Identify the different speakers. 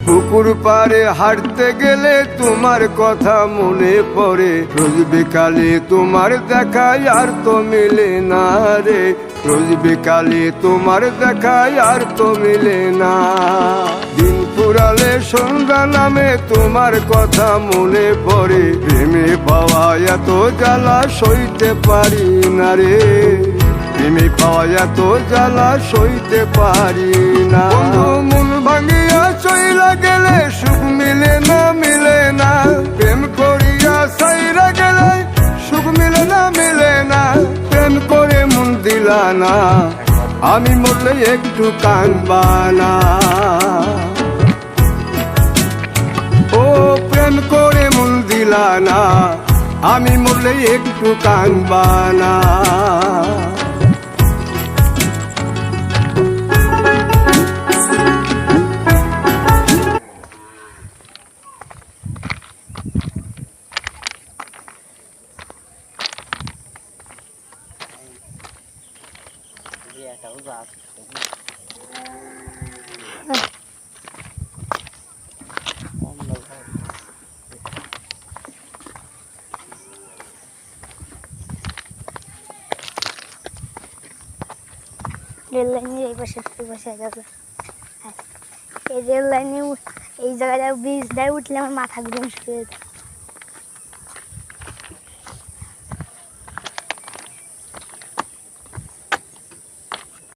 Speaker 1: পুকুর পাড়ে হাঁটতে গেলে তোমার কথা মনে পড়ে, রোজ বিকালে তোমার দেখা আর তো মিলে না রে, রোজ বিকালে তোমার দেখা আর তো মিলে না। দিন ফুরালে সন্ধ্যা নামে তোমার কথা মনে পড়ে, প্রেমে পাওয়া এত জ্বালা সইতে পারি না রে, প্রেমে পাওয়া এত জ্বালা সইতে পারি না। মন ভাঙিয়া চইলা গেলে সুখ মিলে না, মিলে না, প্রেম করিয়া সাইরা গেলে সুখ মিলে না, মিলে না, প্রেম করে মন দিলা না, আমি মরলে একটু কাঁদবা না। ও প্রেম করে মন দিলা না, আমি মরলে একটু কাঁদবা না।
Speaker 2: রেল লাইনের এই পাশে যাবে, এই রেল লাইনে এই জায়গায় ব্রিজ দিয়ে উঠলে আমার মাথা ঘুরে শুরু হয়ে যায়।